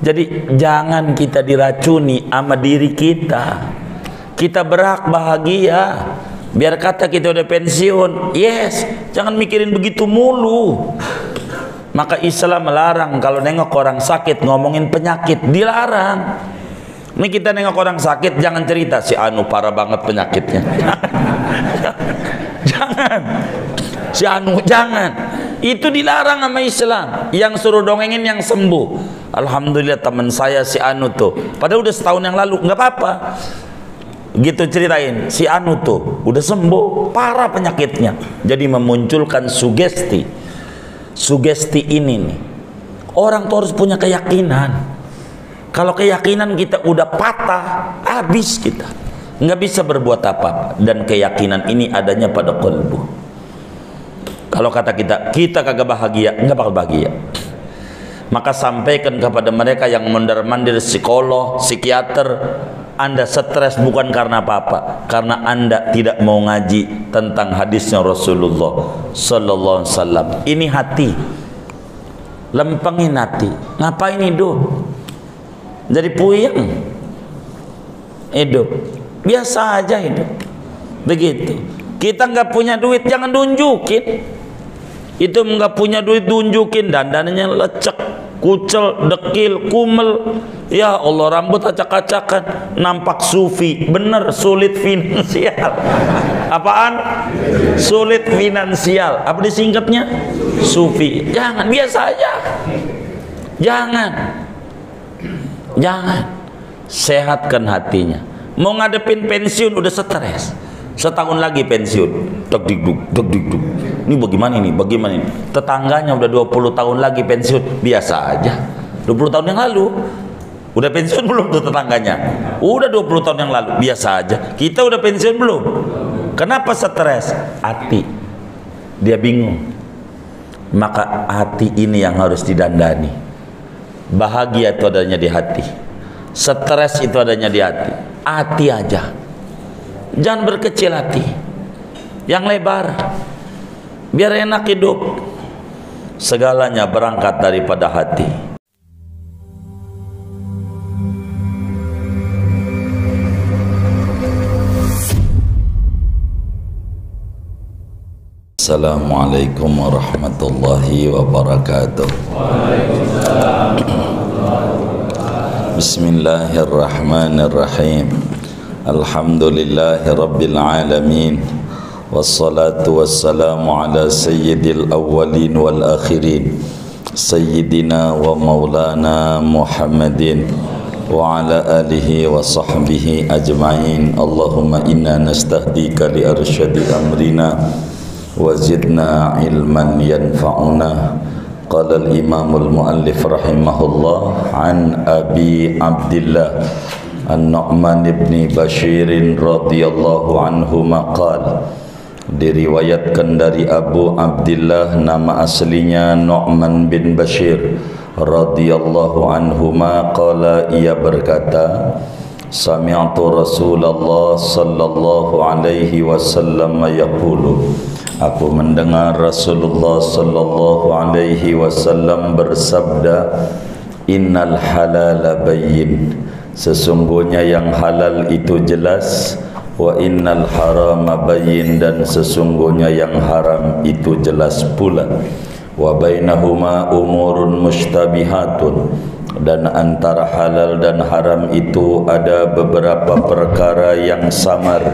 Jadi jangan kita diracuni sama diri kita. Kita berhak bahagia. Biar kata kita udah pensiun, yes, jangan mikirin begitu mulu. Maka Islam melarang kalau nengok orang sakit ngomongin penyakit, dilarang. Ini kita nengok orang sakit jangan cerita si anu parah banget penyakitnya. Jangan. Si anu jangan. Itu dilarang sama Islam. Yang suruh dongengin yang sembuh. Alhamdulillah teman saya si anu tuh. Padahal udah setahun yang lalu, nggak apa-apa. Gitu ceritain, si anu tuh udah sembuh, parah penyakitnya. Jadi memunculkan sugesti. Sugesti ini nih, orang tuh harus punya keyakinan. Kalau keyakinan kita udah patah, habis kita, nggak bisa berbuat apa-apa. Dan keyakinan ini adanya pada qalbu. Kalau kata kita kagak bahagia, nggak bakal bahagia. Maka sampaikan kepada mereka yang mondar-mandir psikolog, psikiater, Anda stres bukan karena apa-apa, karena Anda tidak mau ngaji tentang hadisnya Rasulullah sallallahu alaihi wasallam. Ini hati, lempengin hati. Ngapain hidup jadi puyeng? Hidup biasa aja, hidup begitu. Kita nggak punya duit, jangan tunjukin. Itu nggak punya duit tunjukin, dandanannya lecek, kucel, dekil, kumel. Ya Allah, rambut acak-acakan, nampak sufi. Bener, sulit finansial. Apaan? Sulit finansial. Apa disingkatnya? Sufi. Jangan, biasa aja. Jangan. Jangan. Sehatkan hatinya. Mau ngadepin pensiun udah stres. Setahun lagi pensiun. Deg deg deg. Ini bagaimana ini? Bagaimana ini? Tetangganya udah 20 tahun lagi pensiun, biasa aja. 20 tahun yang lalu udah pensiun belum tuh tetangganya? Udah 20 tahun yang lalu, biasa aja. Kita udah pensiun belum? Kenapa stres? Hati. Dia bingung. Maka hati ini yang harus didandani. Bahagia itu adanya di hati. Stres itu adanya di hati. Hati aja. Jangan berkecil hati. Yang lebar. Biar enak hidup. Segalanya berangkat daripada hati. Assalamualaikum warahmatullahi wabarakatuh. Bismillahirrahmanirrahim. Alhamdulillahi rabbil alamin. Wassalatu wassalamu ala sayyidil awwalin wal akhirin, sayyidina wa maulana Muhammadin wa ala alihi wa sahbihi ajma'in. Allahumma inna nastahdika li arsyadi amrina wa zidna ilman yanfa'una. Qala al-imamul muallif rahimahullah an Abi Abdillah An-Nu'man ibn Bashir radhiyallahu anhu maqal. Diriwayatkan dari Abu Abdillah, nama aslinya Nu'man bin Bashir radhiyallahu anhu maqala, ia berkata, sami'tu Rasulullah sallallahu alaihi wasallam yaqulu, aku mendengar Rasulullah sallallahu alaihi wasallam bersabda, innal halala bayyin, sesungguhnya yang halal itu jelas, wa innal harama bayyin, dan sesungguhnya yang haram itu jelas pula, wa bainahuma umurun mushtabihatun, dan antara halal dan haram itu ada beberapa perkara yang samar,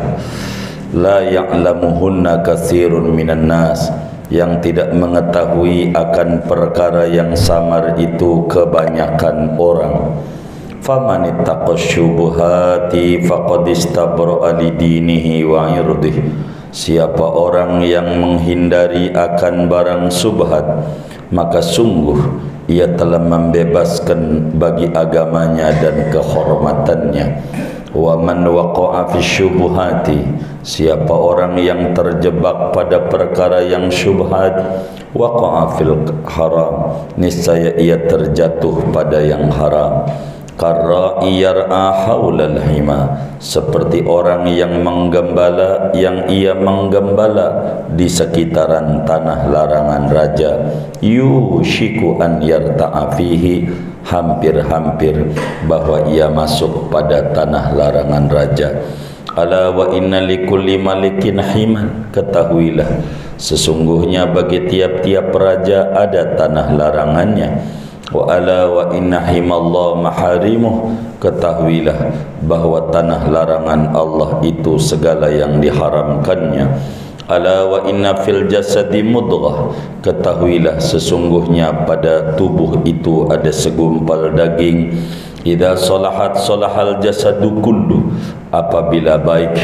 la ya'lamuhunna katsirun minan nas, yang tidak mengetahui akan perkara yang samar itu kebanyakan orang. Faman ittaqash syubuhati faqad istabra'a lidinihi wa 'irdihi, siapa orang yang menghindari akan barang subhat, maka sungguh ia telah membebaskan bagi agamanya dan kehormatannya. Wa man waqa'a fi syubuhati, siapa orang yang terjebak pada perkara yang syubhat, waqa'a fil haram, niscaya ia terjatuh pada yang haram. Karra'i yar'a haulal hima, seperti orang yang menggembala, yang ia menggembala di sekitaran tanah larangan raja. Yushiku an yarta'a fihi, hampir-hampir bahwa ia masuk pada tanah larangan raja. Ala wa inna likulli malikin himan, ketahuilah sesungguhnya bagi tiap-tiap raja ada tanah larangannya. Wa ala wa inna himallah maharimuh, ketahuilah bahwa tanah larangan Allah itu segala yang diharamkannya. Ala wa inna fil jasadi mudghah, ketahuilah sesungguhnya pada tubuh itu ada segumpal daging. Idza salahat salahal jasadu kullu, apabila baik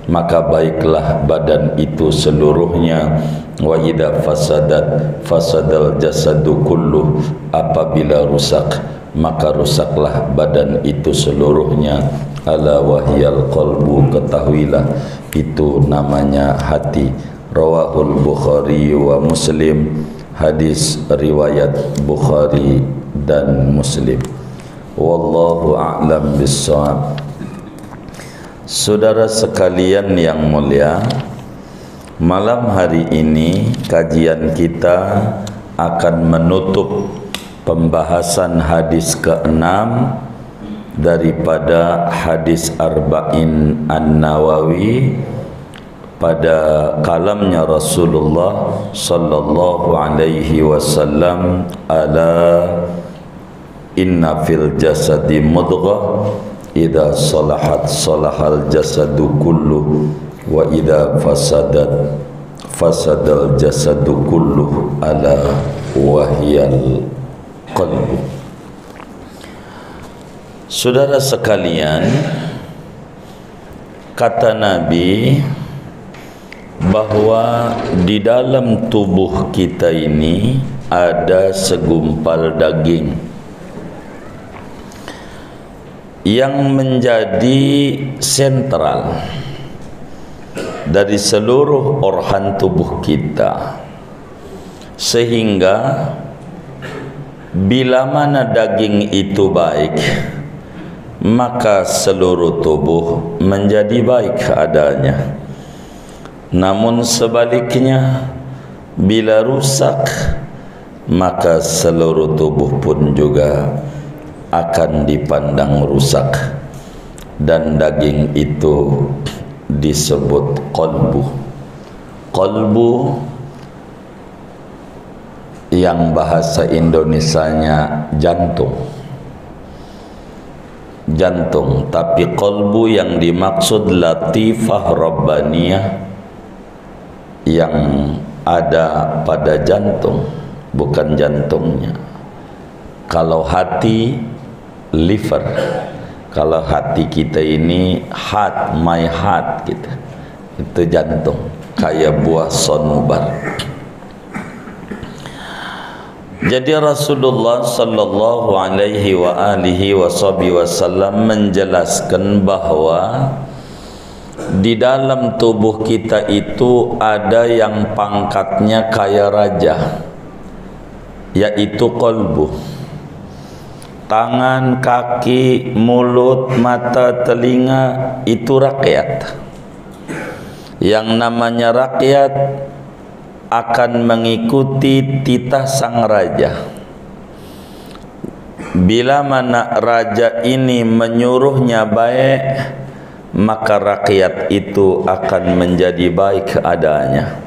maka baiklah badan itu seluruhnya. Wa idza fasadat fasadal jasadu kullu, apabila rusak maka rusaklah badan itu seluruhnya. Ala wahyal qalbu, ketahuilah itu namanya hati. Rawahul Bukhari wa Muslim, hadis riwayat Bukhari dan Muslim. Wallahu a'lam bissawab. Saudara sekalian yang mulia, malam hari ini kajian kita akan menutup pembahasan hadis ke-6 daripada hadis Arba'in An-Nawawi pada kalamnya Rasulullah sallallahu alaihi wasallam, ala inna fil jasadi mudghah idza salahat salahal jasadu kullu wa idza fasadat fasadal jasadu kullu, ala wahyal qalbu. Saudara sekalian, kata Nabi bahwa di dalam tubuh kita ini ada segumpal daging yang menjadi sentral dari seluruh organ tubuh kita, sehingga bila mana daging itu baik maka seluruh tubuh menjadi baik adanya. Namun sebaliknya, bila rusak maka seluruh tubuh pun juga akan dipandang rusak, dan daging itu disebut qalbu. Qalbu yang bahasa Indonesianya jantung. Jantung, tapi qalbu yang dimaksud latifah rabbaniyah yang ada pada jantung, bukan jantungnya. Kalau hati, liver. Kalau hati kita ini heart, my heart gitu, itu jantung, kayak buah sonubar. Jadi Rasulullah sallallahu alaihi wa alihi wasallam menjelaskan bahwa di dalam tubuh kita itu ada yang pangkatnya kayak raja, yaitu qalbu. Tangan, kaki, mulut, mata, telinga itu rakyat. Yang namanya rakyat akan mengikuti titah sang raja. Bila mana raja ini menyuruhnya baik, maka rakyat itu akan menjadi baik adanya.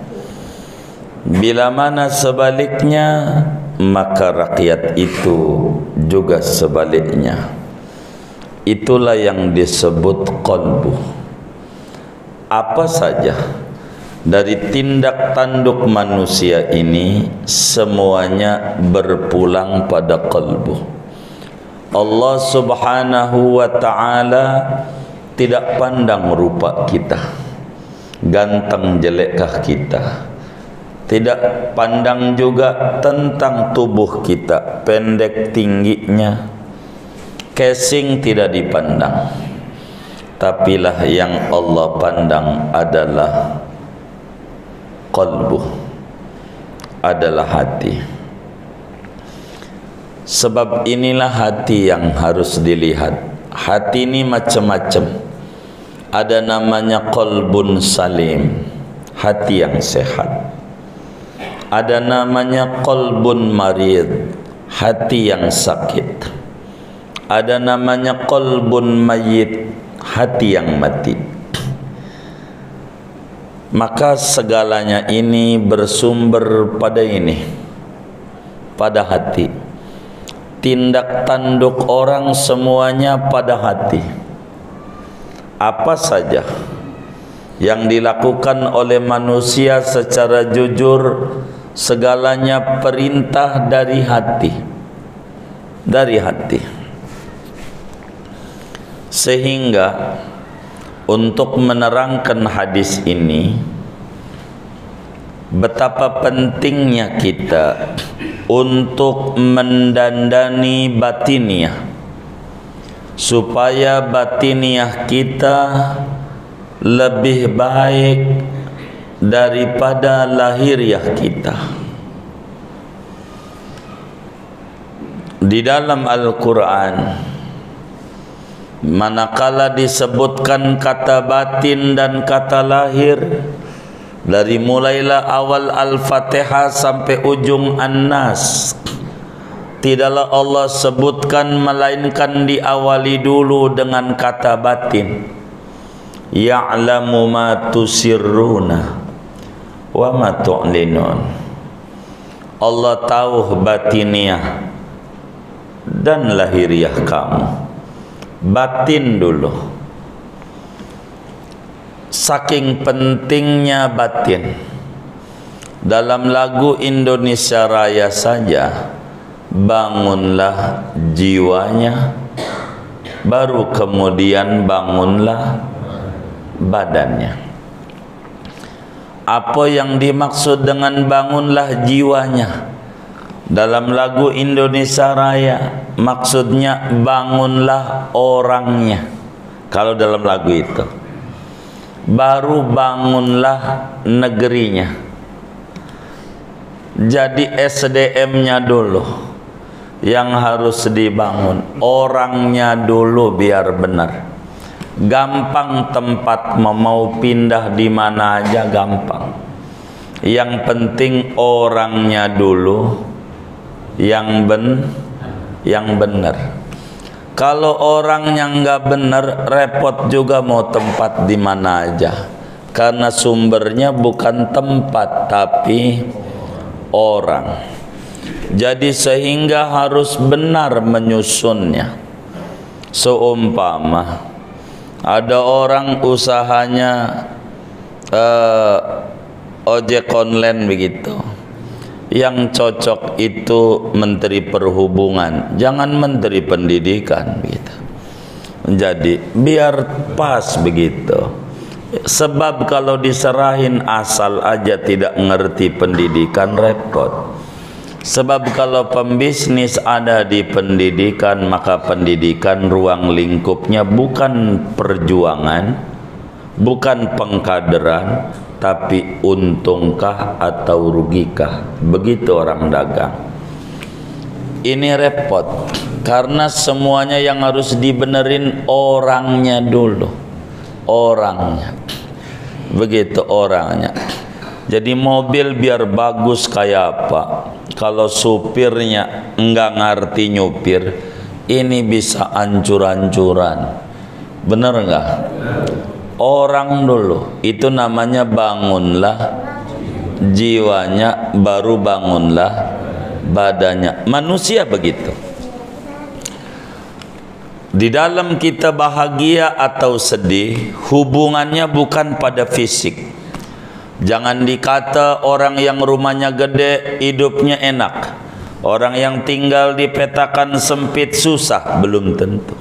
Bila mana sebaliknya, maka rakyat itu juga sebaliknya. Itulah yang disebut qalbu. Apa saja dari tindak tanduk manusia ini, semuanya berpulang pada qalbu. Allah subhanahu wa ta'ala tidak pandang rupa kita, ganteng jelekkah kita. Tidak pandang juga tentang tubuh kita, pendek tingginya, casing tidak dipandang. Tapilah yang Allah pandang adalah qalbu, adalah hati. Sebab inilah hati yang harus dilihat. Hati ini macam-macam. Ada namanya qalbun salim, hati yang sehat. Ada namanya qalbun marid, hati yang sakit. Ada namanya qalbun mayyit, hati yang mati. Maka segalanya ini bersumber pada ini, pada hati. Tindak tanduk orang semuanya pada hati. Apa saja yang dilakukan oleh manusia secara jujur, segalanya perintah dari hati. Dari hati. Sehingga untuk menerangkan hadis ini, betapa pentingnya kita untuk mendandani batiniah, supaya batiniah kita lebih baik daripada lahiriah kita. Di dalam Al-Quran, manakala disebutkan kata batin dan kata lahir, dari mulailah awal Al-Fatihah sampai ujung An-Nas, tidaklah Allah sebutkan melainkan diawali dulu dengan kata batin. Ya'lamu ma tusirruna wa ma tu'linun. Allah tahu batiniah dan lahiriah kamu. Batin dulu. Saking pentingnya batin, dalam lagu Indonesia Raya saja, bangunlah jiwanya, baru kemudian bangunlah badannya. Apa yang dimaksud dengan bangunlah jiwanya? Dalam lagu Indonesia Raya, maksudnya bangunlah orangnya. Kalau dalam lagu itu, baru bangunlah negerinya. Jadi SDM-nya dulu yang harus dibangun, orangnya dulu biar benar. Gampang tempat mau pindah di mana aja gampang. Yang penting orangnya dulu yang benar. Kalau orangnya nggak benar, repot juga mau tempat di mana aja. Karena sumbernya bukan tempat, tapi orang. Jadi sehingga harus benar menyusunnya. Seumpama ada orang usahanya ojek online begitu, yang cocok itu Menteri Perhubungan, jangan Menteri Pendidikan begitu. Jadi biar pas begitu. Sebab kalau diserahin asal aja tidak ngerti pendidikan, repot. Sebab kalau pembisnis ada di pendidikan, maka pendidikan ruang lingkupnya bukan perjuangan, bukan pengkaderan, tapi untungkah atau rugikah? Begitu orang dagang. Ini repot, karena semuanya yang harus dibenerin orangnya dulu. Orangnya. Begitu orangnya. Jadi mobil biar bagus kayak apa, kalau supirnya enggak ngerti nyupir, ini bisa ancur-ancuran. Bener enggak? Orang dulu, itu namanya bangunlah jiwanya, baru bangunlah badannya. Manusia begitu. Di dalam kita bahagia atau sedih, hubungannya bukan pada fisik. Jangan dikata orang yang rumahnya gede hidupnya enak, orang yang tinggal di petakan sempit susah, belum tentu.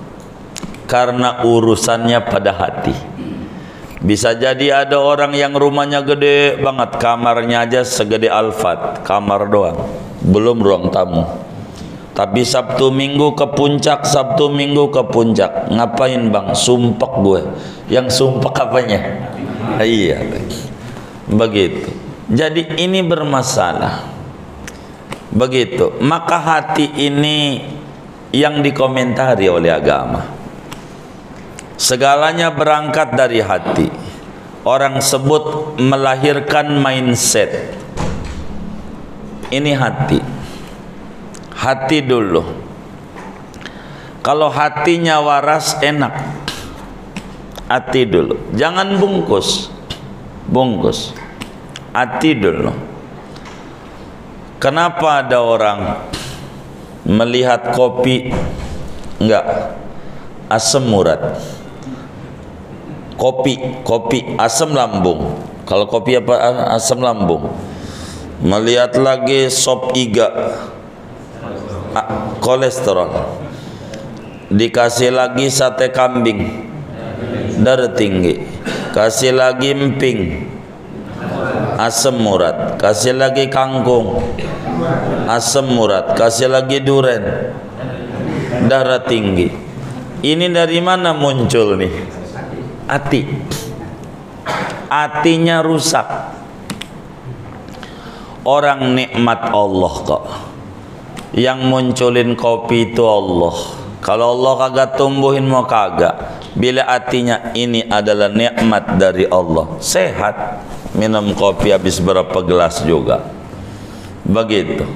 Karena urusannya pada hati. Bisa jadi ada orang yang rumahnya gede banget, kamarnya aja segede Alphard, kamar doang, belum ruang tamu. Tapi Sabtu Minggu ke puncak, Sabtu Minggu ke puncak. Ngapain bang? Sumpek gue. Yang sumpek apanya? Iya, begitu. Jadi ini bermasalah. Begitu. Maka hati ini yang dikomentari oleh agama. Segalanya berangkat dari hati. Orang sebut melahirkan mindset. Ini hati. Hati dulu. Kalau hatinya waras enak. Hati dulu. Jangan bungkus. Bungkus. Hati dulu. Kenapa ada orang melihat kopi enggak asam urat? Kopi asam lambung. Kalau kopi apa? Asam lambung. Melihat lagi sop iga, kolesterol. Dikasih lagi sate kambing, darah tinggi. Kasih lagi emping, asam urat. Kasih lagi kangkung, asam urat. Kasih lagi duren, darah tinggi. Ini dari mana muncul nih? Hati. Hatinya rusak. Orang nikmat Allah kok. Yang munculin kopi itu Allah. Kalau Allah kagak tumbuhin mau kagak. Bila hatinya ini adalah nikmat dari Allah, sehat. Minum kopi habis berapa gelas juga. Begitu.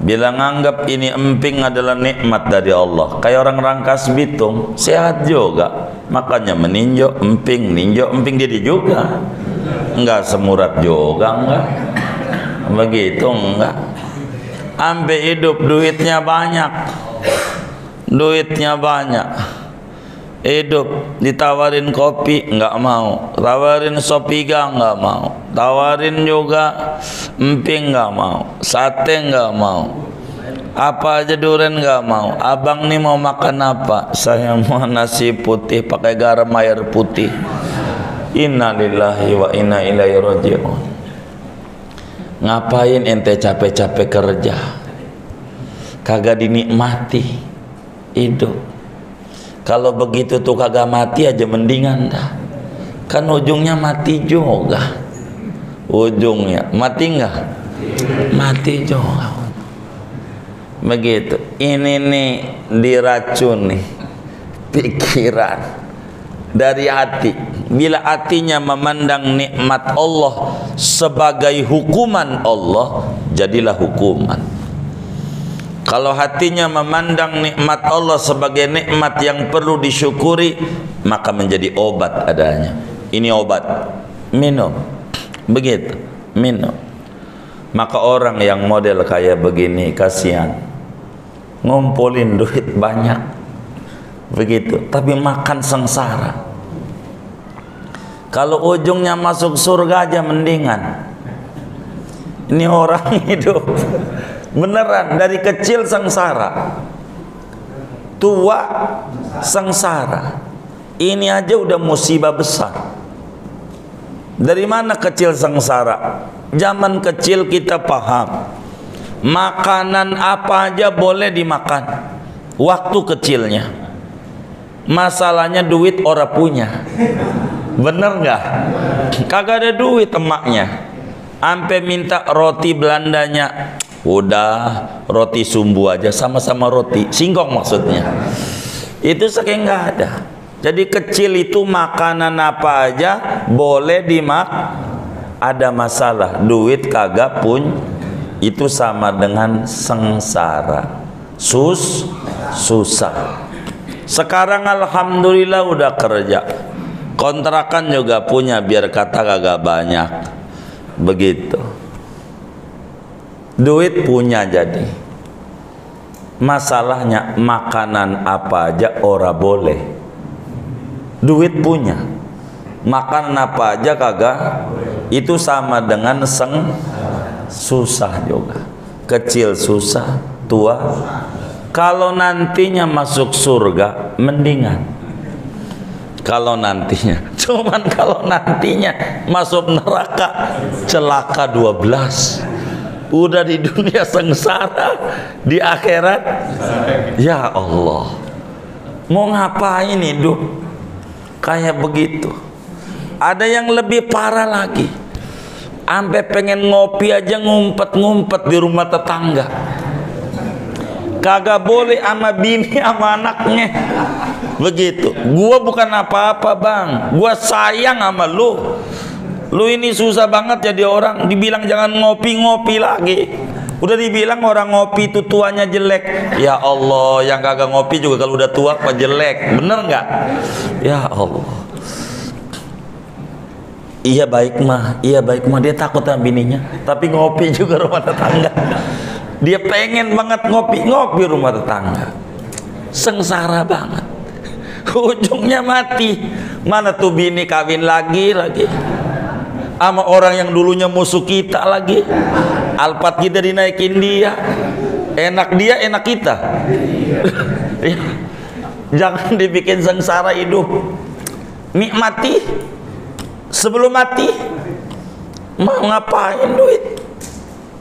Bila nganggap ini emping adalah nikmat dari Allah, kayak orang Rangkas Bitung, sehat juga. Makanya meninjau emping, ninjau emping diri juga. Enggak semurat juga, enggak. Begitu enggak. Ambil hidup duitnya banyak. Duitnya banyak. Hidup ditawarin kopi enggak mau, tawarin sopiga enggak mau, tawarin juga emping enggak mau, sate enggak mau, apa aja duren enggak mau. Abang nih mau makan apa? Saya mau nasi putih pakai garam air putih. Innalillahi wa inna ilaihi raji'un. Ngapain ente capek-capek kerja? Kagak dinikmati hidup. Kalau begitu tuh kagak mati aja mendingan dah. Kan ujungnya mati juga. Ujungnya mati enggak? Mati juga. Begitu. Ini nih diracun nih pikiran dari hati. Bila hatinya memandang nikmat Allah sebagai hukuman Allah, jadilah hukuman. Kalau hatinya memandang nikmat Allah sebagai nikmat yang perlu disyukuri, maka menjadi obat adanya. Ini obat, minum. Begitu, minum. Maka orang yang model kayak begini kasihan, ngumpulin duit banyak, begitu, tapi makan sengsara. Kalau ujungnya masuk surga aja mendingan. Ini orang hidup beneran dari kecil sengsara, tua sengsara. Ini aja udah musibah besar. Dari mana kecil sengsara? Zaman kecil kita paham makanan apa aja boleh dimakan waktu kecilnya. Masalahnya duit ora punya. Bener nggak? Kagak ada duit emaknya. Ampe minta roti Belandanya, udah roti sumbu aja, sama-sama roti singkong maksudnya. Itu saking nggak ada. Jadi kecil itu makanan apa aja boleh ada masalah, duit kagak pun, itu sama dengan sengsara, susah. Sekarang alhamdulillah udah kerja, kontrakan juga punya, biar kata kagak banyak. Begitu. Duit punya jadi. Masalahnya makanan apa aja ora boleh. Duit punya, makanan apa aja kagak. Itu sama dengan susah juga. Kecil susah, tua. Kalau nantinya masuk surga mendingan. Kalau nantinya, cuman kalau nantinya masuk neraka celaka 12. Udah di dunia sengsara, di akhirat ya Allah. Mau ngapain hidup kayak begitu? Ada yang lebih parah lagi. Sampai pengen ngopi aja ngumpet-ngumpet di rumah tetangga. kagak boleh sama bini sama anaknya. Begitu. Gua bukan apa-apa bang, gua sayang sama lu. Lu ini susah banget jadi orang, dibilang jangan ngopi-ngopi lagi. Udah dibilang orang ngopi itu tuanya jelek. Ya Allah, yang kagak ngopi juga kalau udah tua apa jelek. Bener nggak? Ya Allah. Iya baik mah dia takut sama bininya, tapi ngopi juga rumah tetangga. Dia pengen banget ngopi rumah tetangga. Sengsara banget. Ujungnya mati. Mana tuh bini kawin lagi sama orang yang dulunya musuh kita lagi. Alphard kita dinaikin dia. Enak dia, enak kita. Jangan dibikin sengsara hidup. Nikmati sebelum mati. Mau ngapain duit?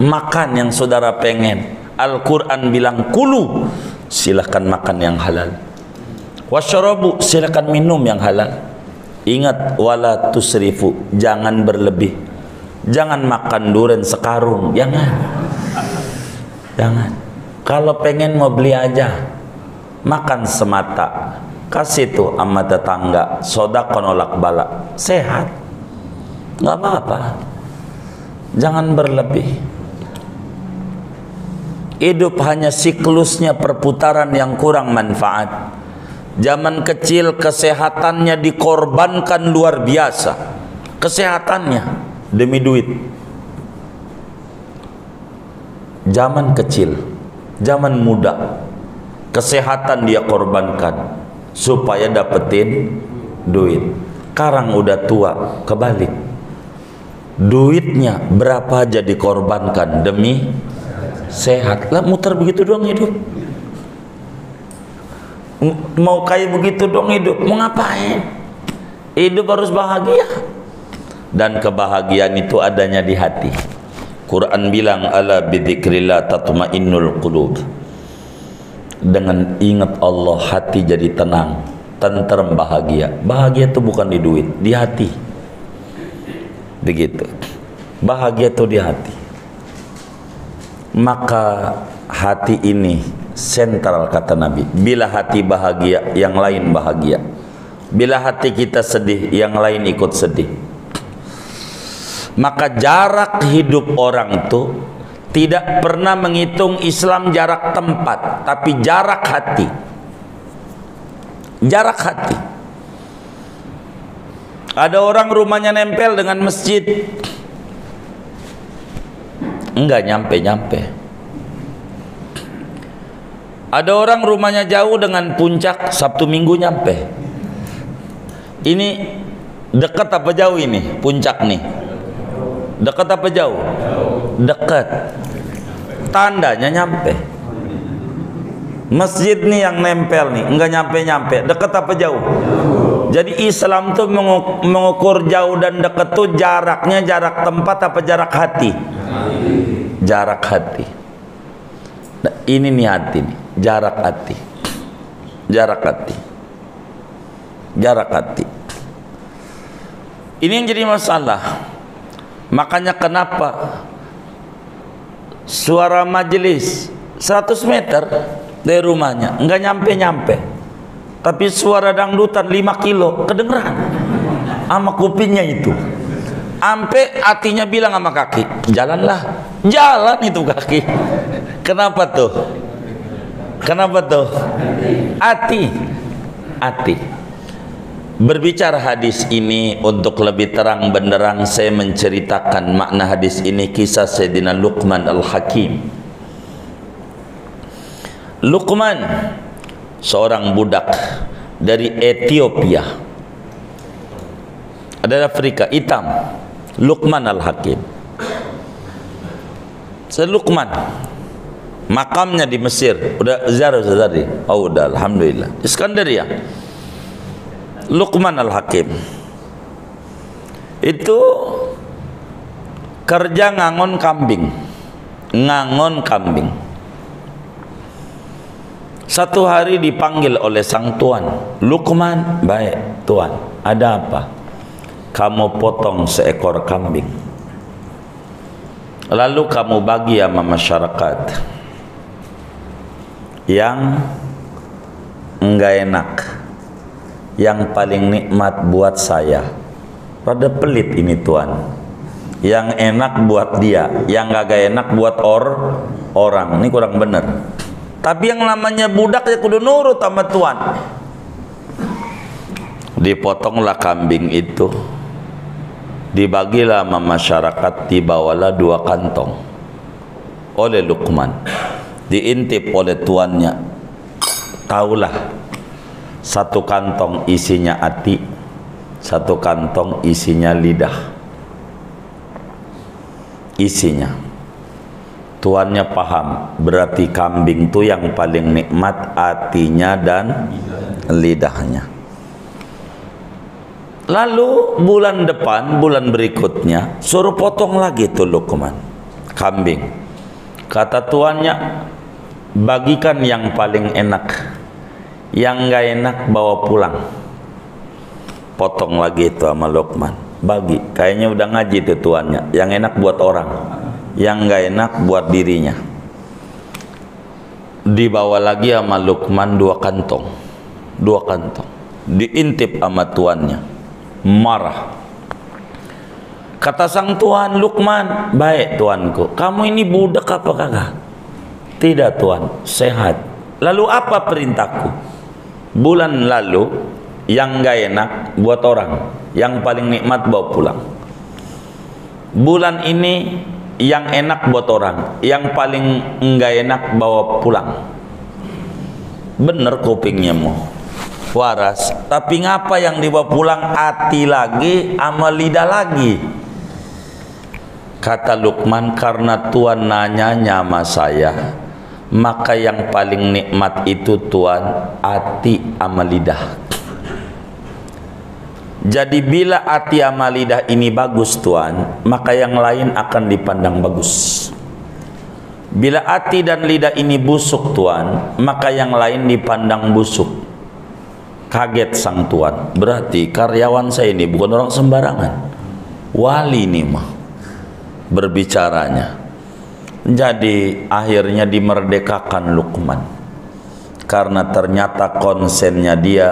Makan yang saudara pengen. Al-Quran bilang kulu, silahkan makan yang halal. Wasyarabu, silahkan minum yang halal. Ingat, wala tusrifu, jangan berlebih. Jangan makan durian sekarung, jangan. Kalau pengen mau beli aja, makan semata. Kasih tuh sama tetangga, sodaqah nolak bala, sehat, nggak apa-apa. Jangan berlebih. Hidup hanya siklusnya perputaran yang kurang manfaat. Zaman kecil kesehatannya dikorbankan luar biasa. Kesehatannya demi duit. Zaman kecil, zaman muda, kesehatan dia korbankan supaya dapetin duit. Sekarang udah tua, kebalik. Duitnya berapa aja dikorbankan demi sehat. Lah muter begitu doang hidup. Mau kayak begitu dong hidup, mau ngapain? Hidup harus bahagia. Dan kebahagiaan itu adanya di hati. Quran bilang ala bidzikrillah tatmainnul qulub. Dengan ingat Allah hati jadi tenang, tentrem, bahagia. Bahagia itu bukan di duit, di hati. Begitu. Bahagia itu di hati. Maka hati ini sentral kata Nabi. Bila hati bahagia, yang lain bahagia. Bila hati kita sedih, yang lain ikut sedih. Maka jarak hidup orang itu tidak pernah menghitung Islam jarak tempat, tapi jarak hati. Jarak hati. Ada orang rumahnya nempel dengan masjid, enggak nyampe-nyampe. Ada orang rumahnya jauh dengan puncak, Sabtu Minggu nyampe. Ini dekat apa jauh ini? Puncak nih. Dekat apa jauh? Dekat. Tandanya nyampe. Masjid nih yang nempel nih, enggak nyampe-nyampe. Dekat apa jauh? Jadi Islam tuh mengukur jauh dan dekat tuh jaraknya jarak tempat apa jarak hati? Jarak hati. Nah, ini nih hati nih, jarak hati. Jarak hati. Jarak hati. Ini yang jadi masalah. Makanya kenapa suara majelis 100 meter dari rumahnya enggak nyampe-nyampe, tapi suara dangdutan 5 kilo kedengeran sama kupingnya itu. Ampe hatinya bilang sama kaki, jalanlah, jalan itu kaki. Kenapa tuh? Kenapa tuh? Hati. Hati. Berbicara hadis ini untuk lebih terang benderang, saya menceritakan makna hadis ini, kisah Sayyidina Luqman Al-Hakim. Luqman, seorang budak dari Ethiopia, ada Afrika hitam. Luqman Al-Hakim. Luqman, makamnya di Mesir. Udah ziarah tadi? Oh udah, alhamdulillah. Iskandaria. Luqman Al-Hakim itu kerja ngangon kambing. Ngangon kambing. Satu hari dipanggil oleh sang tuan. Luqman, baik tuan, ada apa? Kamu potong seekor kambing, lalu kamu bagi sama masyarakat. yang enggak enak, yang paling nikmat buat saya. Rada pelit ini Tuhan. Yang enak buat dia, yang gak enak buat orang. Ini kurang bener. Tapi yang namanya budak ya kudu nurut sama Tuhan. Dipotonglah kambing itu, dibagilah sama masyarakat, dibawalah 2 kantong oleh Luqman, diintip oleh tuannya. Taulah, 1 kantong isinya hati, 1 kantong isinya lidah. Isinya tuannya paham, berarti kambing itu yang paling nikmat hatinya dan lidahnya. Lalu bulan depan, bulan berikutnya, suruh potong lagi tuh Luqman kambing. Kata tuannya, bagikan yang paling enak, yang gak enak bawa pulang. Potong lagi itu sama Luqman, bagi. Kayaknya udah ngaji tuh tuannya. Yang enak buat orang, yang gak enak buat dirinya. Dibawa lagi sama Luqman 2 kantong, 2 kantong. Diintip sama tuannya, marah. Kata sang tuan, Luqman, baik tuanku, kamu ini budak apa kagak? Tidak tuan, sehat. Lalu apa perintahku? Bulan lalu yang gak enak buat orang, yang paling nikmat bawa pulang. Bulan ini yang enak buat orang, yang paling enggak enak bawa pulang. Bener kupingnya mau waras, tapi ngapa yang dibawa pulang hati lagi sama lidah lagi? Kata Luqman, karena Tuhan nanya sama saya, maka yang paling nikmat itu Tuhan hati sama lidah. Jadi bila hati sama lidah ini bagus Tuhan, maka yang lain akan dipandang bagus. Bila hati dan lidah ini busuk Tuhan, maka yang lain dipandang busuk. Kaget sang tuan, berarti karyawan saya ini bukan orang sembarangan, wali nih mah berbicaranya. Jadi akhirnya dimerdekakan Luqman, karena ternyata konsennya dia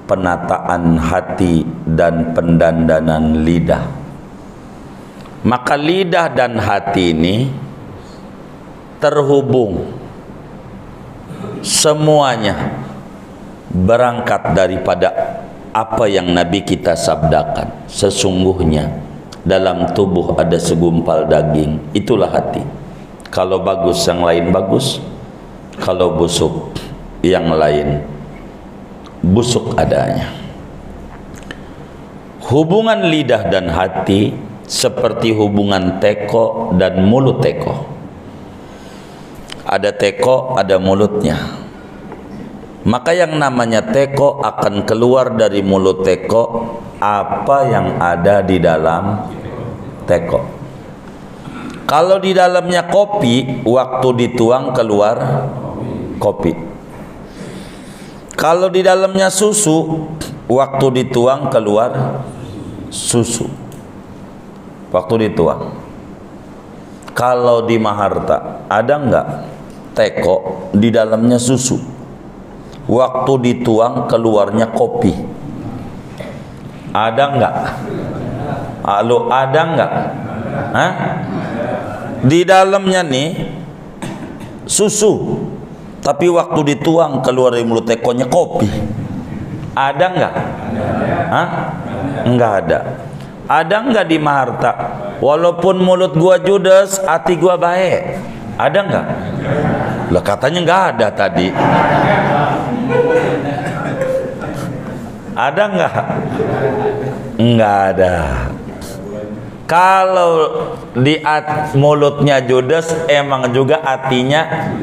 penataan hati dan pendandanan lidah. Maka lidah dan hati ini terhubung, semuanya berangkat daripada apa yang Nabi kita sabdakan. Sesungguhnya dalam tubuh ada segumpal daging, itulah hati. Kalau bagus yang lain bagus, kalau busuk yang lain busuk adanya. Hubungan lidah dan hati seperti hubungan teko dan mulut teko. Ada teko, ada mulutnya. Maka yang namanya teko akan keluar dari mulut teko apa yang ada di dalam teko. Kalau di dalamnya kopi, waktu dituang keluar kopi. Kalau di dalamnya susu, waktu dituang keluar susu. Waktu dituang. Kalau di Maharta, ada enggak teko di dalamnya susu? Waktu dituang keluarnya kopi. Ada enggak? Halo, ada enggak? Hah? Di dalamnya nih susu, tapi waktu dituang keluar dari mulut tekonya kopi. Ada enggak? Hah? Enggak ada. Ada enggak di Maharta? Walaupun mulut gua judes, hati gua baik. Ada enggak? Lah katanya enggak ada tadi. Ada enggak? Enggak ada. Kalau di mulutnya judes, emang juga hatinya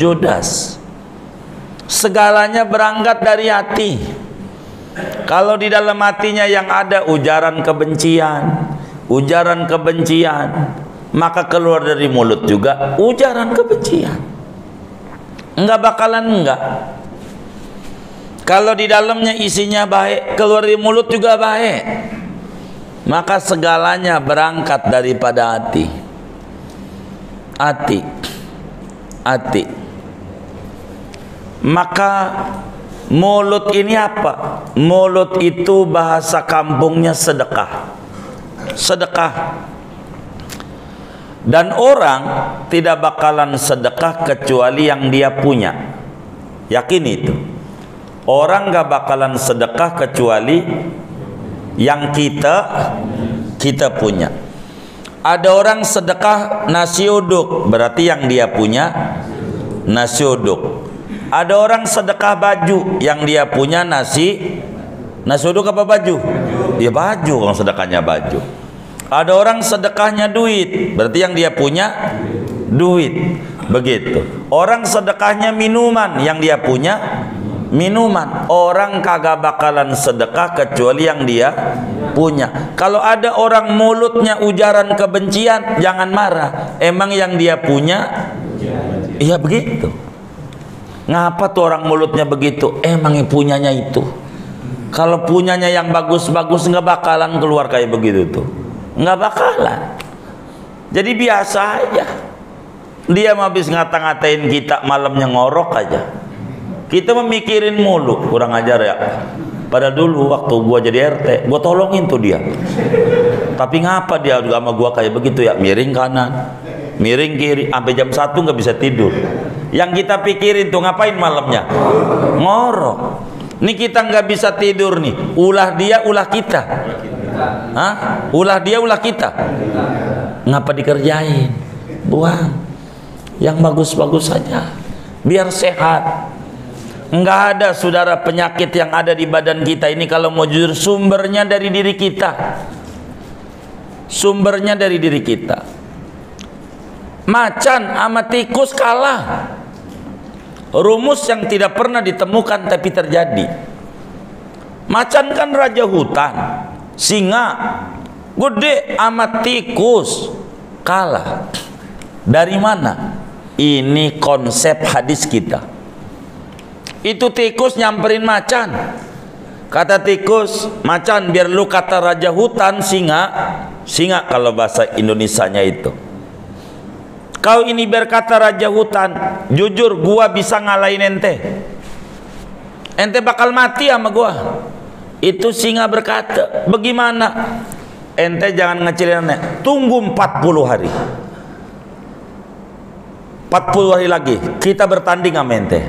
judes. Segalanya berangkat dari hati. Kalau di dalam hatinya yang ada ujaran kebencian, maka keluar dari mulut juga ujaran kebencian. Enggak bakalan enggak. Kalau di dalamnya isinya baik, keluar dari mulut juga baik. Maka segalanya berangkat daripada hati. Hati. Maka mulut ini apa? Mulut itu bahasa kampungnya sedekah. Sedekah. Dan orang tidak bakalan sedekah kecuali yang dia punya. Yakin itu. Orang gak bakalan sedekah kecuali yang kita punya. Ada orang sedekah nasi uduk, berarti yang dia punya nasi uduk. Ada orang sedekah baju, yang dia punya nasi uduk apa baju? Ya baju, kalau sedekahnya baju. Ada orang sedekahnya duit, berarti yang dia punya duit. Begitu. Orang sedekahnya minuman, yang dia punya minuman. Orang kagak bakalan sedekah kecuali yang dia punya. Kalau ada orang mulutnya ujaran kebencian, jangan marah. Emang yang dia punya? Iya begitu. Ngapa tuh orang mulutnya begitu? Emang yang punyanya itu. Kalau punyanya yang bagus-bagus, nggak bakalan keluar kayak begitu tuh. Nggak bakalan. Jadi biasa aja. Dia habis ngata-ngatain kita, malamnya ngorok aja. Kita memikirin mulu, kurang ajar ya. Pada dulu waktu gua jadi RT, gua tolongin tuh dia. Tapi ngapa dia sama gua kayak begitu ya? Miring kanan, miring kiri, sampai jam 1 nggak bisa tidur. Yang kita pikirin tuh ngapain malamnya? Ngorok. Ini kita nggak bisa tidur nih. Ulah dia, ulah kita. Hah? Ulah dia, ulah kita. Ngapa dikerjain? Buang. Yang bagus-bagus saja. Biar sehat. Enggak ada saudara penyakit yang ada di badan kita ini kalau mau jujur sumbernya dari diri kita. Sumbernya dari diri kita. Macan sama tikus kalah. Rumus yang tidak pernah ditemukan tapi terjadi. Macan kan raja hutan, singa gede sama tikus kalah. Dari mana? Ini konsep hadis kita. Itu tikus nyamperin macan. Kata tikus, macan biar lu kata raja hutan, singa kalau bahasa Indonesianya itu. Kau ini berkata raja hutan, jujur gua bisa ngalahin ente. Ente bakal mati sama gua. Itu singa berkata, bagaimana? Ente jangan ngecilin ente. Tunggu 40 hari. 40 hari lagi kita bertanding sama ente.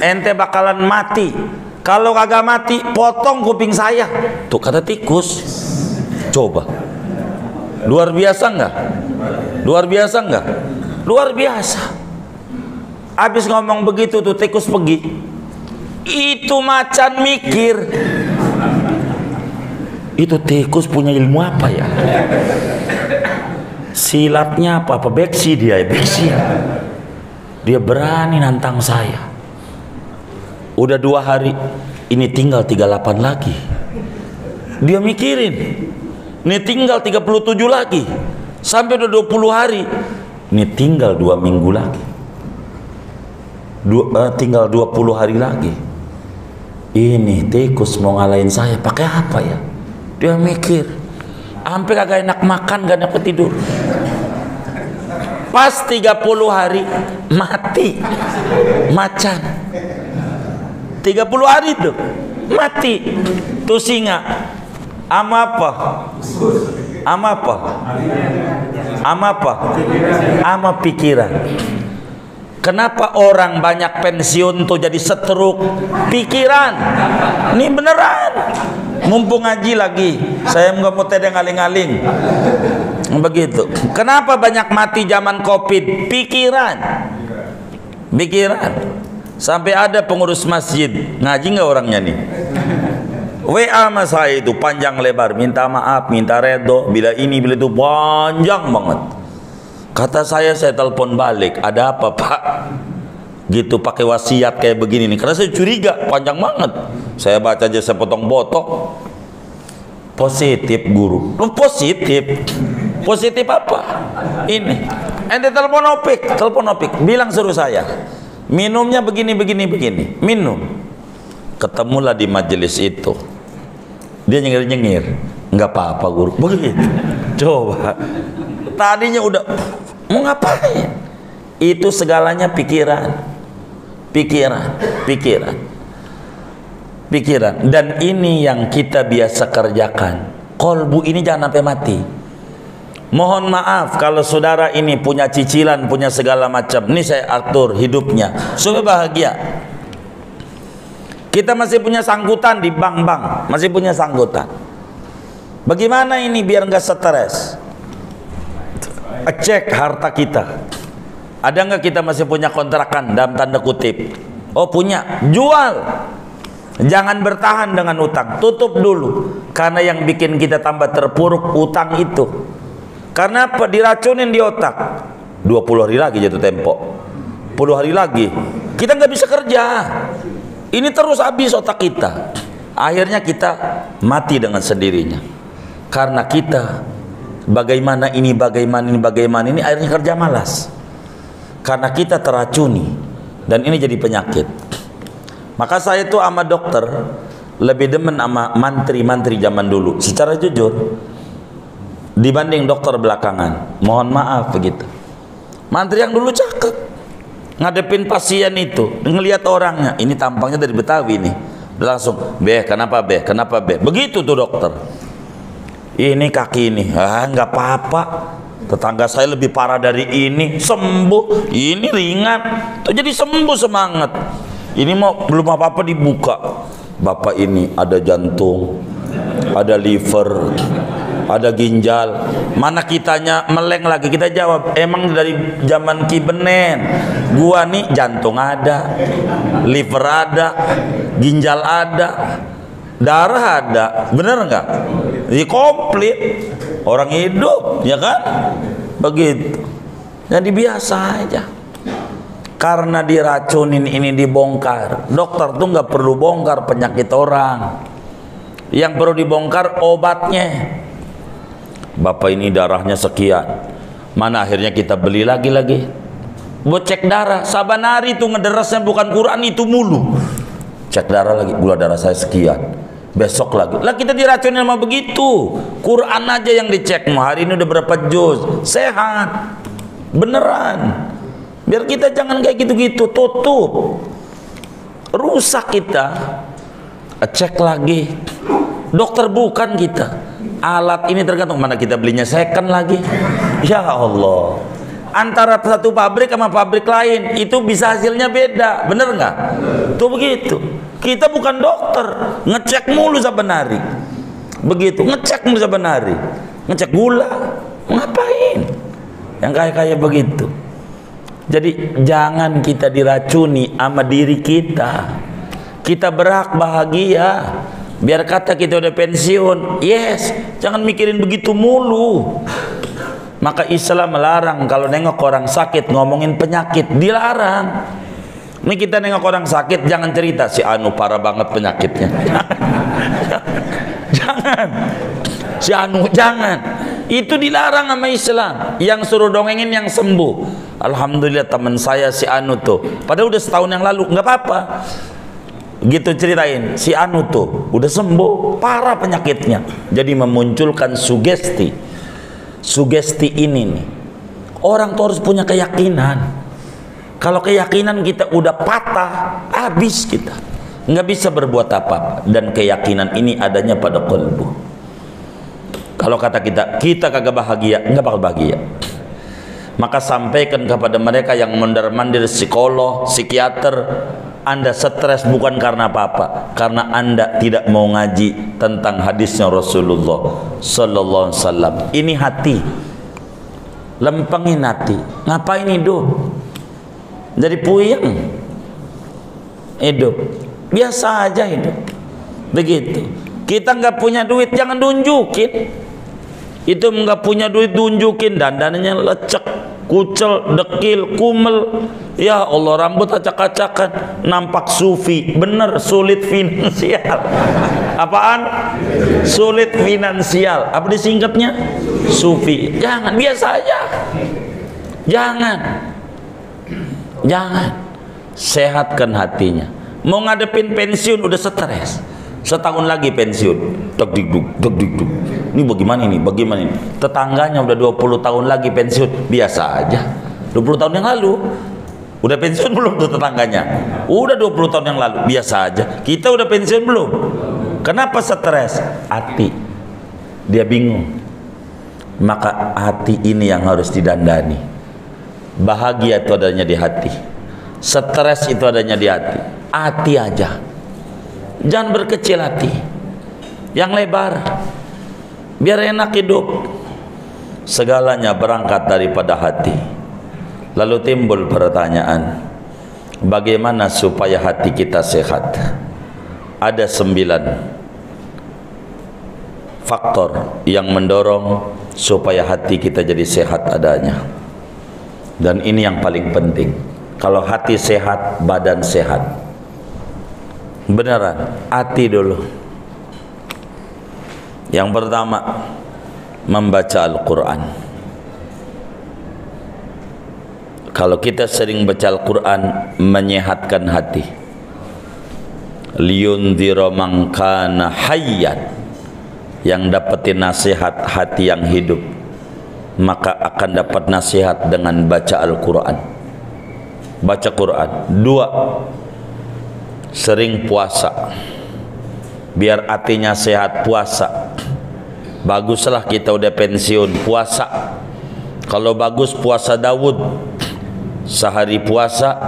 Ente bakalan mati. Kalau kagak mati, potong kuping saya. Tuh kata tikus. Coba. Luar biasa enggak? Luar biasa enggak? Luar biasa. Habis ngomong begitu tuh tikus pergi. Itu macan mikir. Itu tikus punya ilmu apa ya? Silatnya apa? Beksi dia, beksi. Dia berani nantang saya. Udah 2 hari, ini tinggal 38 lagi. Dia mikirin, ini tinggal 37 lagi. Sampai udah 20 hari, ini tinggal 2 minggu lagi. Tinggal 20 hari lagi. Ini tikus mau ngalahin saya pakai apa ya? Dia mikir, sampai kagak enak makan, gak enak tidur. Pas 30 hari mati macan. 30 hari tuh mati tuh singa. Ama apa? Ama apa? Ama apa? Ama pikiran. Kenapa orang banyak pensiun tuh jadi stroke? Pikiran. Ini beneran. Mumpung ngaji lagi, saya nggak mau tedeng aling-aling. Begitu. Kenapa banyak mati zaman Covid? Pikiran. Pikiran. Sampai ada pengurus masjid, ngaji nggak orangnya nih? WA sama saya itu panjang lebar, minta maaf, minta redo, bila ini bila itu, panjang banget. Kata saya telepon balik, ada apa pak? Gitu pakai wasiat kayak begini nih, karena saya curiga, panjang banget. Saya baca aja, saya potong-potong. Positif guru, lu positif. Positif apa? Ini, ente telepon opik, bilang suruh saya. Minumnya begini, minum. Ketemulah di majelis itu. Dia nyengir-nyengir. Enggak apa-apa guru. Begitu. Coba. Tadinya udah mau ngapain? Itu segalanya pikiran. pikiran. Dan ini yang kita biasa kerjakan. Kolbu ini jangan sampai mati. Mohon maaf kalau saudara ini punya cicilan, punya segala macam. Ini saya atur hidupnya supaya bahagia. Kita masih punya sangkutan di bank-bank, masih punya sangkutan. Bagaimana ini biar nggak stres? Cek harta kita. Ada nggak kita masih punya kontrakan dalam tanda kutip? Oh punya, jual. Jangan bertahan dengan utang, tutup dulu. Karena yang bikin kita tambah terpuruk utang itu. Karena apa? Diracunin di otak. 20 hari lagi jatuh tempo, 10 hari lagi kita nggak bisa kerja. Ini terus habis otak kita. Akhirnya kita mati dengan sendirinya. Karena kita bagaimana ini akhirnya kerja malas. Karena kita teracuni. Dan ini jadi penyakit. Maka saya tuh sama dokter lebih demen sama mantri-mantri zaman dulu, secara jujur, dibanding dokter belakangan. Mohon maaf begitu. Mantri yang dulu cakep, ngadepin pasien itu, ngelihat orangnya, ini tampangnya dari Betawi nih, langsung, kenapa begitu tuh dokter. Ini kaki ini, nggak apa-apa. Tetangga saya lebih parah dari ini, sembuh. Ini ringan, tuh jadi sembuh, semangat. Ini mau belum apa-apa dibuka. Bapak ini ada jantung, ada liver, ada ginjal. Mana kitanya meleng lagi, kita jawab, emang dari zaman Ki Benen. Gua nih jantung ada, liver ada, ginjal ada, darah ada, bener nggak? Ini komplit, orang hidup, ya kan? Begitu. Jadi biasa aja. Karena diracunin ini dibongkar. Dokter tuh nggak perlu bongkar penyakit orang. Yang perlu dibongkar obatnya. Bapak ini darahnya sekian. Mana akhirnya kita beli lagi. Buat cek darah. Saban hari tuh ngederasnya bukan Quran itu mulu. Cek darah lagi, gula darah saya sekian. Besok lagi. Lah kita diracunin sama begitu. Quran aja yang dicek. Hari ini udah berapa juz? Sehat. Beneran. Biar kita jangan kayak gitu-gitu, tutup. Rusak kita. Cek lagi. Dokter bukan kita. Alat ini tergantung mana kita belinya, second lagi. Ya Allah. Antara satu pabrik sama pabrik lain itu bisa hasilnya beda, bener nggak? Tuh begitu. Kita bukan dokter, ngecek mulu saben hari. Begitu, ngecek mulu saben hari. Ngecek gula, ngapain? Yang kayak begitu. Jadi jangan kita diracuni sama diri kita. Kita berhak bahagia. Biar kata kita udah pensiun, yes, jangan mikirin begitu mulu. Maka Islam melarang kalau nengok orang sakit ngomongin penyakit, dilarang. Ini kita nengok orang sakit jangan cerita si Anu parah banget penyakitnya. Jangan. Si Anu jangan. Itu dilarang sama Islam. Yang suruh dongengin yang sembuh. Alhamdulillah teman saya si Anu tuh, padahal udah setahun yang lalu, nggak apa-apa. Gitu ceritain, si Anu tuh udah sembuh, parah penyakitnya. Jadi memunculkan sugesti. Sugesti ini nih, orang tuh harus punya keyakinan. Kalau keyakinan kita udah patah, habis kita, nggak bisa berbuat apa-apa. Dan keyakinan ini adanya pada qalbu. Kalau kata kita kagak bahagia, nggak bakal bahagia. Maka sampaikan kepada mereka yang mondar-mandir psikolog, psikiater, Anda stres bukan karena apa-apa, karena Anda tidak mau ngaji tentang hadisnya Rasulullah sallallahu alaihi wasallam. Ini hati. Lempengin hati. Ngapain hidup? Jadi puyeng. Hidup. Biasa aja hidup. Begitu. Kita nggak punya duit, jangan tunjukin. Itu nggak punya duit tunjukin, dandanannya lecek, kucel, dekil, kumel. Ya Allah, rambut acak-acakan, nampak sufi. Bener, sulit finansial. Apaan? Sulit finansial. Apa disingkatnya? Sufi. Jangan, biasa aja. Jangan. Sehatkan hatinya. Mau ngadepin pensiun udah stres. Setahun lagi pensiun, deg deg. Ini bagaimana ini? Tetangganya udah 20 tahun lagi pensiun, biasa aja. 20 tahun yang lalu Udah pensiun belum tuh tetangganya? Udah 20 tahun yang lalu. Biasa aja. Kita udah pensiun belum? Kenapa stres? Hati. Dia bingung. Maka hati ini yang harus didandani. Bahagia itu adanya di hati. Stres itu adanya di hati. Hati aja. Jangan berkecil hati. Yang lebar. Biar enak hidup. Segalanya berangkat daripada hati. Lalu timbul pertanyaan, bagaimana supaya hati kita sehat? Ada 9 faktor yang mendorong supaya hati kita jadi sehat adanya. Dan ini yang paling penting. Kalau hati sehat, badan sehat. Beneran, hati dulu. Yang pertama, membaca Al-Quran. Kalau kita sering baca Al-Quran, menyehatkan hati. Liyundhira man kana hayyan, yang dapetin nasihat hati yang hidup, maka akan dapat nasihat dengan baca Al-Quran. Baca Quran. 2, sering puasa. Biar hatinya sehat, puasa. Baguslah kita udah pensiun, puasa. Kalau bagus puasa Daud, sehari puasa,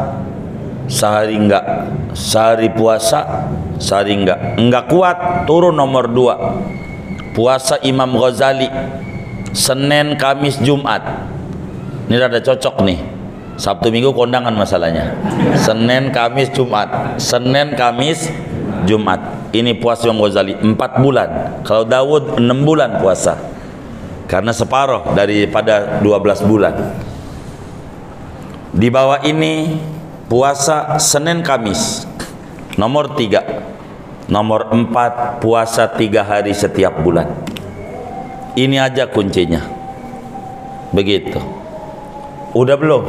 sehari enggak. Sehari puasa, sehari enggak. Enggak kuat, turun nomor 2. Puasa Imam Ghazali, Senin, Kamis, Jumat. Ini rada cocok nih. Sabtu Minggu kondangan masalahnya. Senin, Kamis, Jumat. Senin, Kamis, Jumat. Ini puasa Imam Ghazali 4 bulan. Kalau Daud 6 bulan puasa. Karena separuh daripada 12 bulan. Di bawah ini puasa Senin Kamis. Nomor 3. Nomor 4, puasa 3 hari setiap bulan. Ini aja kuncinya. Begitu. Udah belum?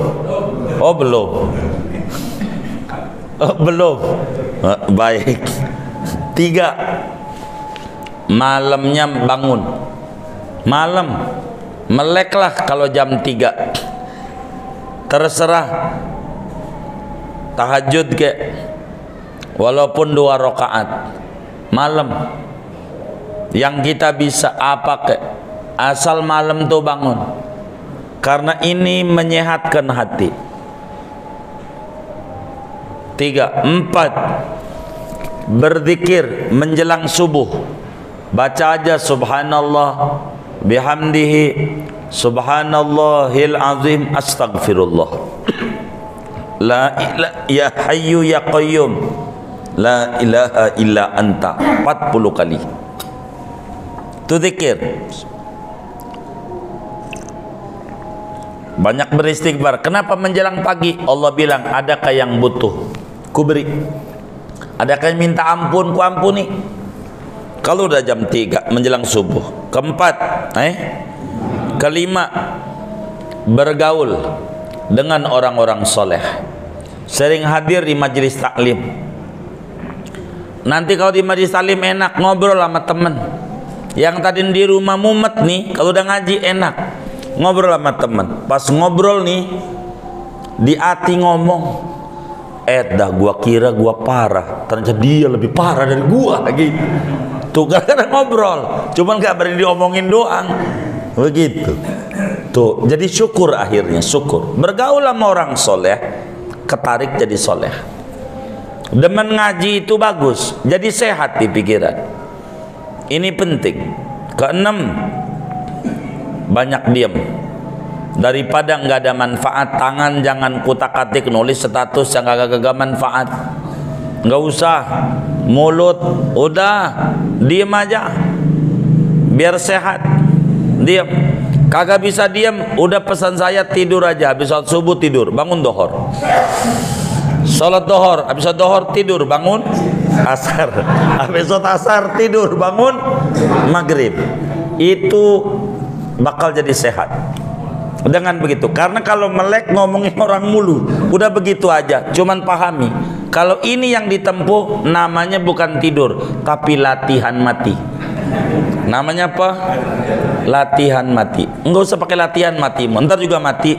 Oh belum. Oh, belum. Baik. 3, malamnya bangun. Malam meleklah kalau jam 3. Terserah tahajud ke, walaupun 2 rakaat malam. Yang kita bisa apa ke, asal malam tuh bangun. Karena ini menyehatkan hati. 3, 4, berzikir menjelang subuh. Baca aja subhanallah bihamdihi, subhanallahil azim, astaghfirullah. La ilaha ya hayyu ya qayyum, la ilaha illa anta, 40 kali. Itu zikir. Banyak beristighfar. Kenapa menjelang pagi? Allah bilang, adakah yang butuh? Ku beri. Adakah yang minta ampun? Ku ampuni. Kalau udah jam 3 menjelang subuh. Keempat, kelima, bergaul dengan orang-orang soleh. Sering hadir di majelis taklim. Nanti kalau di majelis taklim enak ngobrol sama temen. Yang tadi di rumah mumet nih, kalau udah ngaji enak ngobrol sama temen. Pas ngobrol nih, di hati ngomong, dah gua kira gua parah, ternyata dia lebih parah dari gua lagi. Tuh kadang ngobrol, cuman gak berani diomongin doang. Begitu. Tuh, jadi syukur akhirnya, syukur. Bergaul sama orang soleh, ketarik jadi soleh. Demen ngaji itu bagus, jadi sehat di pikiran. Ini penting. Keenam, banyak diam. Daripada nggak ada manfaat, tangan jangan kutak-atik nulis status yang gak manfaat. Nggak usah. Mulut udah diam aja. Biar sehat. Diam. Kagak bisa diam, udah pesan saya tidur aja. Habis sholat subuh tidur, bangun dohor. Sholat dohor, habis sholat dohor tidur, bangun asar. Habis sholat asar tidur, bangun maghrib. Itu bakal jadi sehat dengan begitu. Karena kalau melek ngomongin orang mulu, udah begitu aja, cuman pahami. Kalau ini yang ditempuh, namanya bukan tidur, tapi latihan mati. Namanya apa? Latihan mati. Enggak usah pakai latihan mati, ntar juga mati.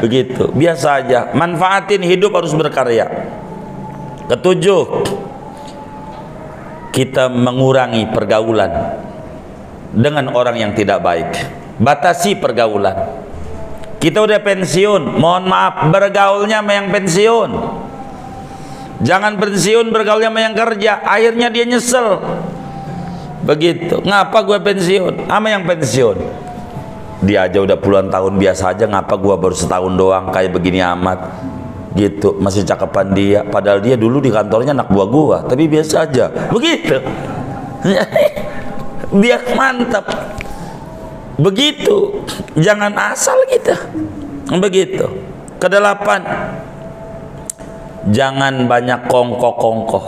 Begitu, biasa aja. Manfaatin hidup, harus berkarya. Ketujuh, kita mengurangi pergaulan dengan orang yang tidak baik. Batasi pergaulan. Kita udah pensiun, mohon maaf, bergaulnya sama yang pensiun. Jangan pensiun bergaulnya sama yang kerja, akhirnya dia nyesel. Begitu. Ngapa gue pensiun? Sama yang pensiun. Dia aja udah puluhan tahun biasa aja, ngapa gue baru setahun doang kayak begini amat. Gitu, masih cakepan dia. Padahal dia dulu di kantornya anak buah gua, tapi biasa aja. Begitu. Biar mantap. Begitu. Jangan asal kita. Begitu. Kedelapan, jangan banyak kongkoh-kongkoh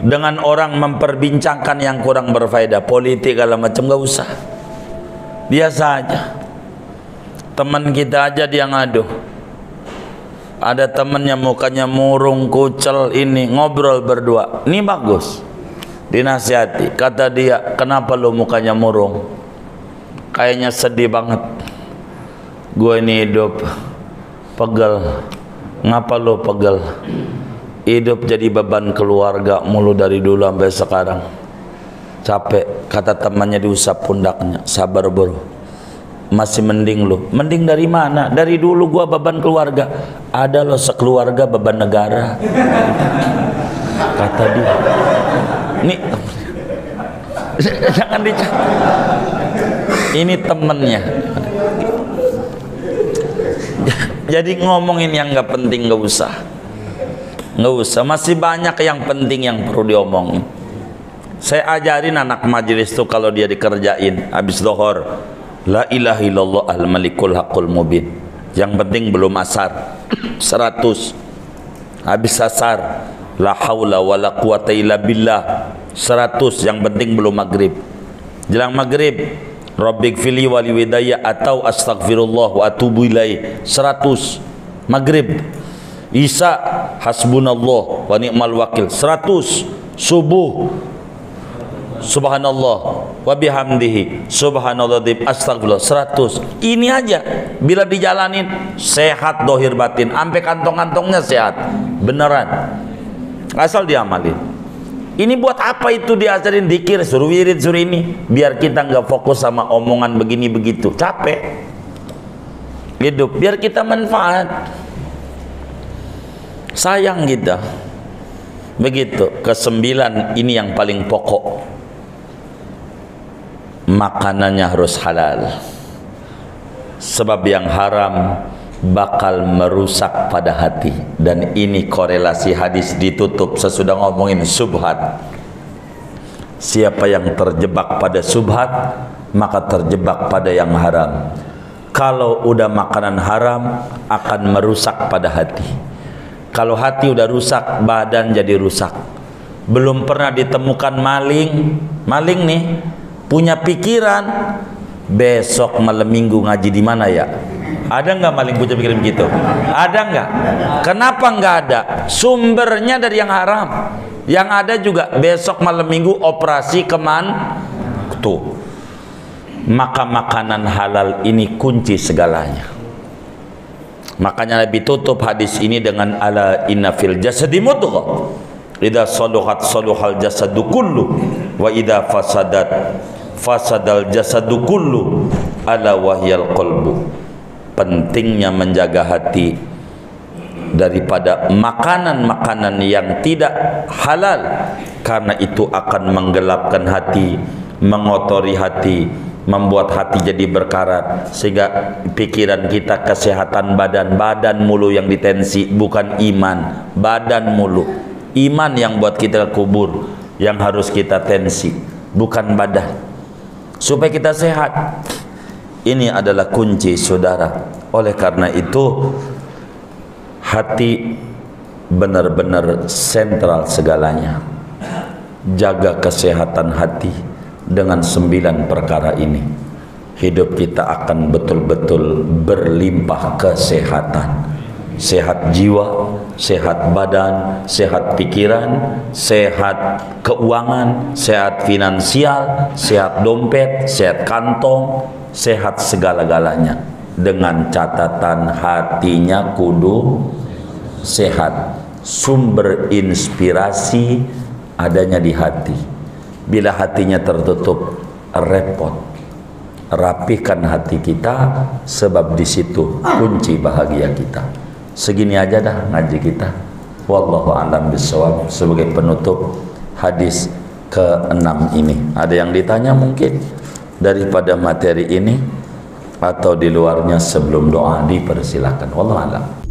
dengan orang memperbincangkan yang kurang berfaedah, politik segala macam, gak usah. Biasa aja. Teman kita aja dia ngadu, ada temennya mukanya murung, kucel, ini ngobrol berdua, ini bagus, dinasihati. Kata dia, kenapa lo mukanya murung, kayaknya sedih banget. Gue ini hidup pegel. Ngapa lo pegel? Hidup jadi beban keluarga mulu dari dulu sampai sekarang, capek. Kata temannya, diusap pundaknya. Sabar bro, masih mending lo. Mending dari mana? Dari dulu gua beban keluarga. Ada lo sekeluarga beban negara. Kata dia. Nih, jangan dicari. Ini temennya. Jadi ngomongin yang nggak penting nggak usah. Nggak usah. Masih banyak yang penting yang perlu diomongin. Saya ajarin anak majelis tuh kalau dia dikerjain habis zuhur, la ilaha illallah al malikul haqqul mubin. Yang penting belum asar 100. Habis asar, la haula wala quwata illa billah 100. Yang penting belum maghrib. Jelang maghrib, Rabbik fili wali widaya atau astaghfirullah wa atubu ilaih 100. Maghrib, Isya hasbunallah wa ni'mal wakil 100. Subuh, subhanallah wa bihamdihi subhanalladzim astagfirullah 100. Ini aja bila dijalanin sehat dohir batin, sampai kantong-kantongnya sehat beneran, asal diamalin. Ini buat apa itu diajarin zikir, suruh wirid, suruh ini? Biar kita nggak fokus sama omongan begini begitu, capek hidup. Biar kita manfaat, sayang kita. Begitu. Kesembilan, ini yang paling pokok, makanannya harus halal. Sebab yang haram bakal merusak pada hati. Dan ini korelasi hadis ditutup sesudah ngomongin subhat. Siapa yang terjebak pada subhat, maka terjebak pada yang haram. Kalau udah makanan haram, akan merusak pada hati. Kalau hati udah rusak, badan jadi rusak. Belum pernah ditemukan maling nih punya pikiran besok malam minggu ngaji di mana ya? Ada nggak maling punya pikiran begitu? Ada nggak? Kenapa nggak ada? Sumbernya dari yang haram. Yang ada juga besok malam minggu operasi kemana? Tuh. Maka makanan halal ini kunci segalanya. Makanya Nabi tutup hadis ini dengan ala inna fil jasadi mudghah. Idza saluhat saluhal jasadu kullu wa idza fasadat fasadal jasadu kullu ala wahyal qalbu. Pentingnya menjaga hati daripada makanan-makanan yang tidak halal, karena itu akan menggelapkan hati, mengotori hati, membuat hati jadi berkarat, sehingga pikiran kita, kesehatan badan mulu yang ditensi, bukan iman. Badan mulu, iman yang buat kita kubur, yang harus kita tensi, bukan badan, supaya kita sehat. Ini adalah kunci, saudara. Oleh karena itu, hati benar-benar sentral segalanya. Jaga kesehatan hati dengan 9 perkara ini. Hidup kita akan betul-betul berlimpah kesehatan. Sehat jiwa, sehat badan, sehat pikiran, sehat keuangan, sehat finansial, sehat dompet, sehat kantong, sehat segala-galanya. dengan catatan hatinya kudu sehat. Sumber inspirasi adanya di hati. Bila hatinya tertutup, repot. Rapihkan hati kita, sebab di situ kunci bahagia kita. Segini aja dah ngaji kita. Wallahu a'lam bishawab. Sebagai penutup hadis ke-6 ini, ada yang ditanya mungkin daripada materi ini atau di luarnya? Sebelum doa dipersilakan. Wallahu a'lam.